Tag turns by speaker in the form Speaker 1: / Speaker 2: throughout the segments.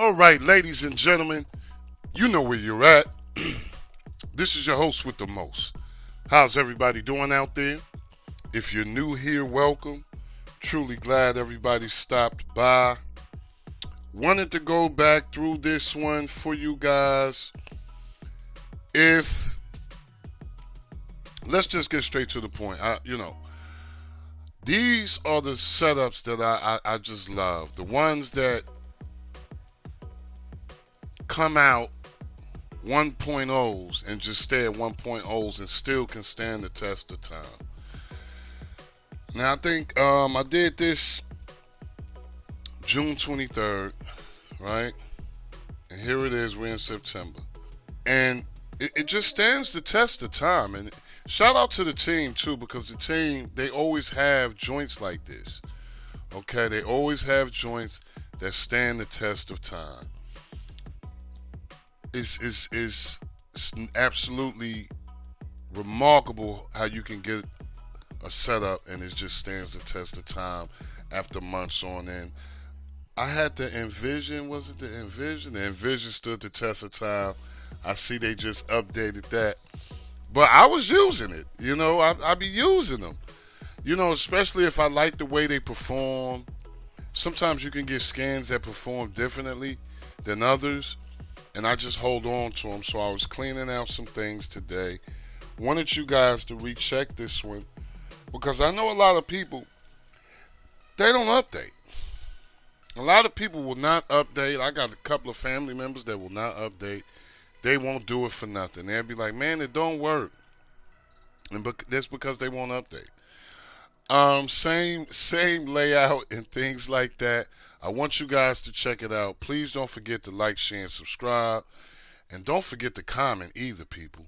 Speaker 1: All right, ladies and gentlemen, you know where you're at. This is your host with the most. How's everybody doing out there? If you're new here, welcome. Truly glad everybody stopped by. Wanted to go back through this one for you guys. Let's just get straight to the point. These are the setups that I just love. The ones that come out 1.0s and just stay at 1.0s and still can stand the test of time. Now I think I did this June 23rd, right? And here it is, we're in September. And it just stands the test of time. And shout out to the team too, because the team, they always have joints like this. Okay, they always have joints that stand the test of time. It's absolutely remarkable how you can get a setup and it just stands the test of time after months on end. I had the Envision, was it the Envision? The Envision stood the test of time. I see they just updated that. But I was using it, I be using them. Especially if I like the way they perform. Sometimes you can get scans that perform differently than others. And I just hold on to them. So I was cleaning out some things today. Wanted you guys to recheck this one. Because I know a lot of people, they don't update. A lot of people will not update. I got a couple of family members that will not update. They won't do it for nothing. They'll be like, man, it don't work. And that's because they won't update. Same layout and things like that. I want you guys to check it out. Please don't forget to like, share, and subscribe. And don't forget to comment either, people.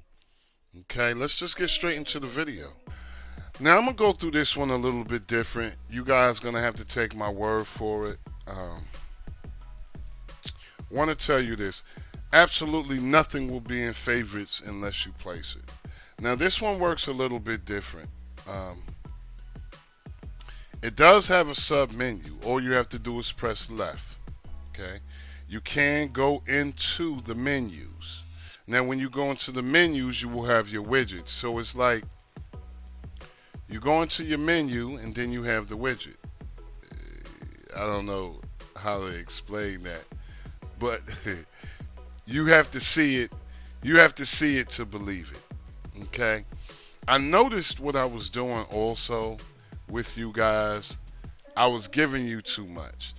Speaker 1: Okay, let's just get straight into the video. Now, I'm going to go through this one a little bit different. You guys going to have to take my word for it. Want to tell you this. Absolutely nothing will be in favorites unless you place it. Now, this one works a little bit different. It does have a sub menu. All you have to do is press left. Okay. You can go into the menus. Now, when you go into the menus, you will have your widgets. So it's like you go into your menu and then you have the widget. I don't know how to explain that, but you have to see it. You have to see it to believe it. Okay. I noticed what I was doing also with you guys. I was giving you too much.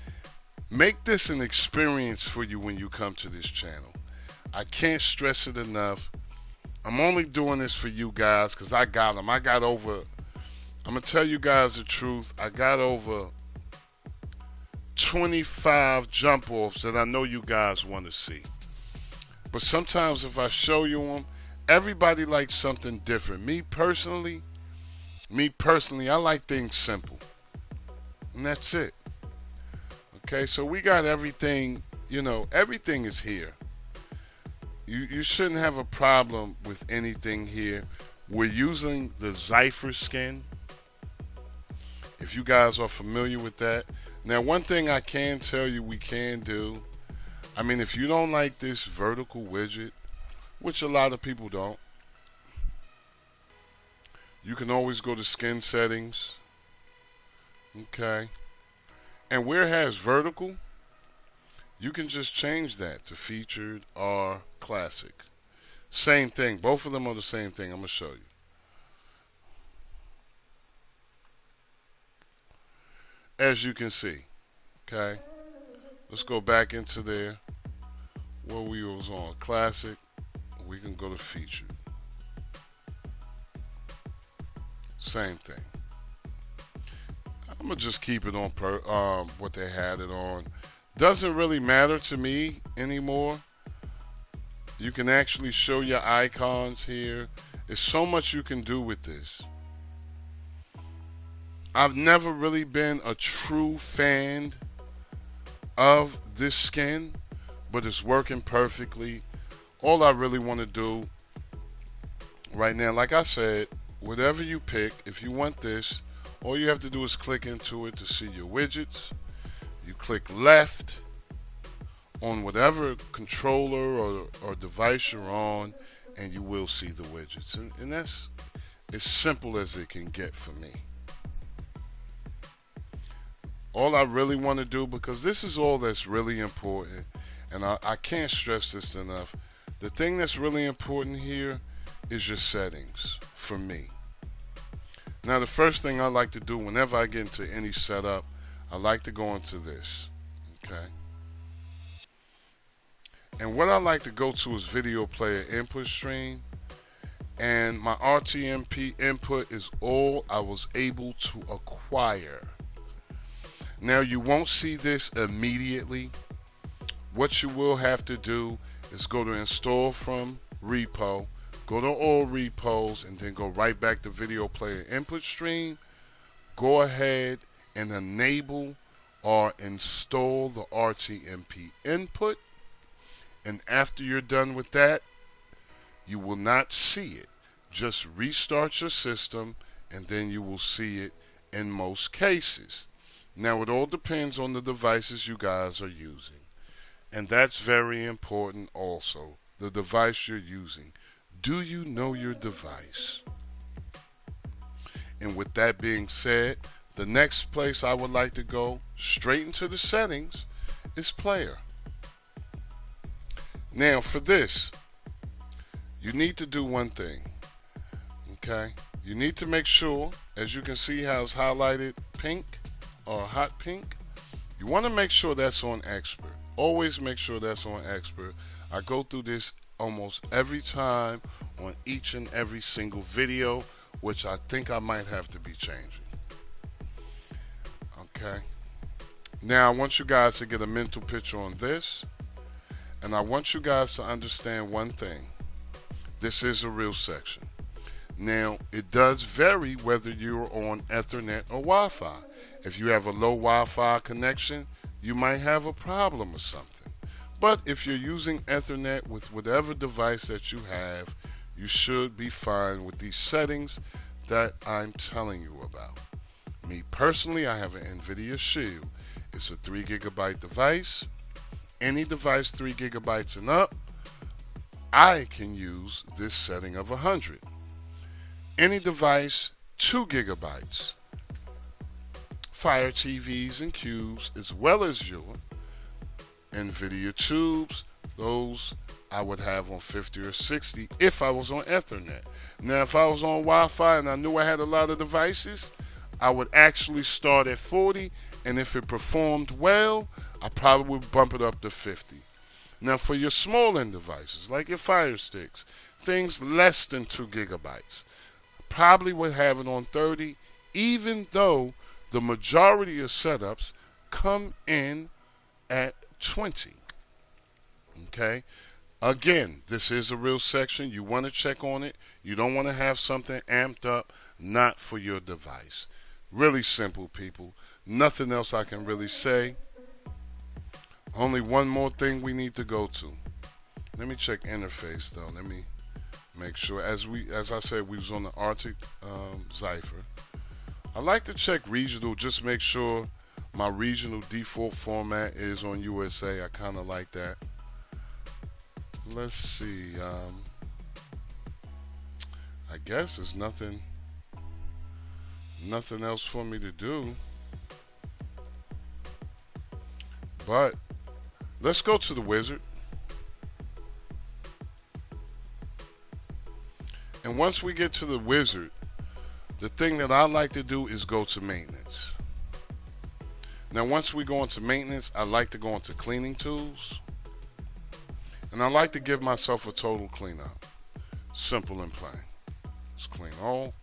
Speaker 1: Make this an experience for you when you come to this channel. I can't stress it enough. I'm only doing this for you guys because I got them. I'm going to tell you guys the truth. I got over 25 jump offs that I know you guys want to see. But sometimes if I show you them, everybody likes something different. Me personally, I like things simple. And that's it. Okay, so we got everything, everything is here. You shouldn't have a problem with anything here. We're using the Zypher skin. If you guys are familiar with that. Now, one thing I can tell you we can do, if you don't like this vertical widget, which a lot of people don't, you can always go to skin settings. Okay. And where it has vertical, you can just change that to featured or classic. Same thing. Both of them are the same thing. I'm going to show you. As you can see. Okay. Let's go back into there. Where we was on classic. We can go to featured. Same thing. I'm going to just keep it on what they had it on. Doesn't really matter to me anymore. You can actually show your icons here. There's so much you can do with this. I've never really been a true fan of this skin, but it's working perfectly. All I really want to do right now, like I said, whatever you pick, if you want this, all you have to do is click into it to see your widgets. You click left, on whatever controller or device you're on, and you will see the widgets. And that's as simple as it can get for me. All I really want to do, because this is all that's really important, and I can't stress this enough, the thing that's really important here is your settings for me. Now, the first thing I like to do whenever I get into any setup, I like to go into this, okay? And what I like to go to is video player input stream, and my RTMP input is all I was able to acquire. Now, you won't see this immediately. What you will have to do is go to install from repo, go to all repos, and then go right back to video player input stream. Go ahead and enable or install the RTMP input. And after you're done with that, you will not see it. Just restart your system, and then you will see it in most cases. Now, it all depends on the devices you guys are using. And that's very important also, the device you're using. Do you know your device? And with that being said, the next place I would like to go straight into the settings is player. Now, for this, you need to do one thing, okay? You need to make sure, as you can see how it's highlighted pink or hot pink, you want to make sure that's on expert. Always make sure that's on expert. I go through this almost every time on each and every single video, which I think I might have to be changing. Okay. Now, I want you guys to get a mental picture on this. And I want you guys to understand one thing. This is a real section. Now, it does vary whether you're on Ethernet or Wi-Fi. If you have a low Wi-Fi connection, you might have a problem or something. But if you're using Ethernet with whatever device that you have, you should be fine with these settings that I'm telling you about. Me personally, I have an NVIDIA Shield. It's a 3 GB device. Any device 3 GB and up, I can use this setting of 100. Any device 2 GB, Fire TVs and cubes, as well as your NVIDIA tubes, those I would have on 50 or 60 if I was on Ethernet. Now, if I was on Wi-Fi and I knew I had a lot of devices, I would actually start at 40, and if it performed well, I probably would bump it up to 50. Now, for your small end devices, like your Fire Sticks, things less than 2 GB, probably would have it on 30, even though the majority of setups come in at 20. Okay? Again, this is a real section. You want to check on it. You don't want to have something amped up, not for your device. Really simple, people. Nothing else I can really say. Only one more thing we need to go to. Let me check interface though. Let me make sure. As I said, we was on the Arctic Zephyr. I like to check regional, just make sure my regional default format is on USA. I kind of like that. Let's see. I guess there's nothing else for me to do. But let's go to the wizard. And once we get to the wizard, the thing that I like to do is go to maintenance. Now, once we go into maintenance, I like to go into cleaning tools. And I like to give myself a total cleanup. Simple and plain. Let's clean all.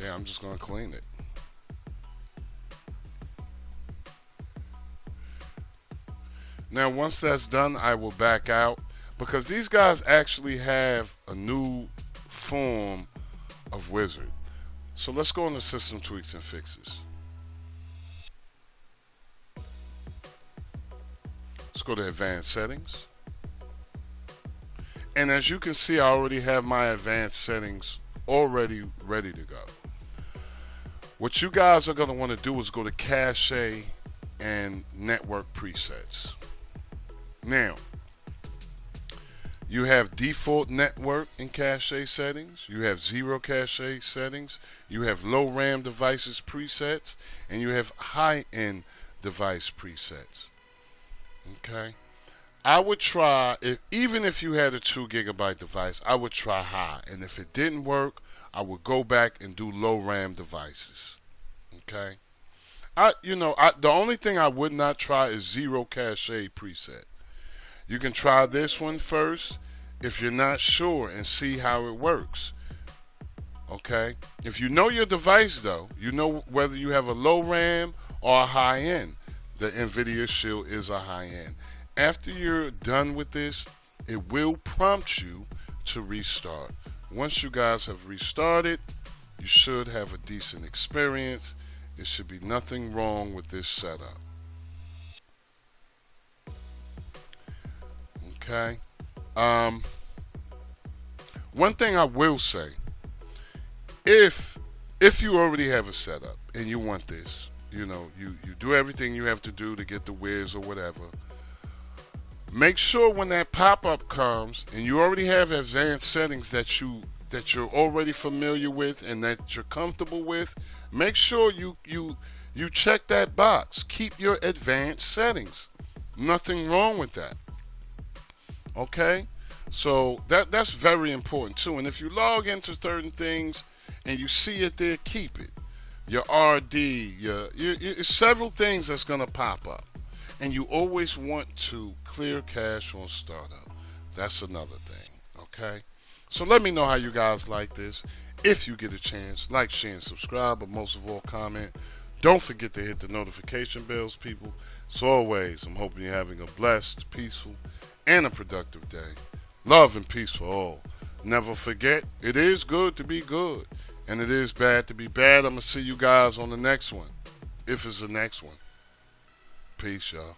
Speaker 1: Yeah, I'm just going to clean it. Now, once that's done, I will back out, because these guys actually have a new form of wizard. So let's go into system tweaks and fixes. Let's go to advanced settings. And as you can see, I already have my advanced settings already ready to go. What you guys are going to want to do is go to cache and network presets. Now, you have default network and cache settings. You have zero cache settings. You have low RAM devices presets. And you have high-end device presets. Okay? I would try, even if you had a 2 gigabyte device, I would try high. And if it didn't work, I would go back and do low RAM devices. Okay? The only thing I would not try is zero cache preset. You can try this one first if you're not sure and see how it works. Okay? If you know your device though, you know whether you have a low RAM or a high end. The NVIDIA Shield is a high end. After you're done with this, it will prompt you to restart. Once you guys have restarted, you should have a decent experience. There should be nothing wrong with this setup. Okay. One thing I will say, if you already have a setup and you want this, you do everything you have to do to get the Wiz or whatever, make sure when that pop-up comes and you already have advanced settings that you're already familiar with and that you're comfortable with, make sure you check that box. Keep your advanced settings. Nothing wrong with that. Okay? So that's very important too. And if you log into certain things and you see it there, keep it. Your RD, your several things that's going to pop up. And you always want to clear cache on startup. That's another thing. Okay? So let me know how you guys like this. If you get a chance, like, share, and subscribe, but most of all, comment. Don't forget to hit the notification bells, people. As always, I'm hoping you're having a blessed, peaceful, and a productive day. Love and peace for all. Never forget, it is good to be good, and it is bad to be bad. I'm going to see you guys on the next one, if it's the next one. Peace, y'all.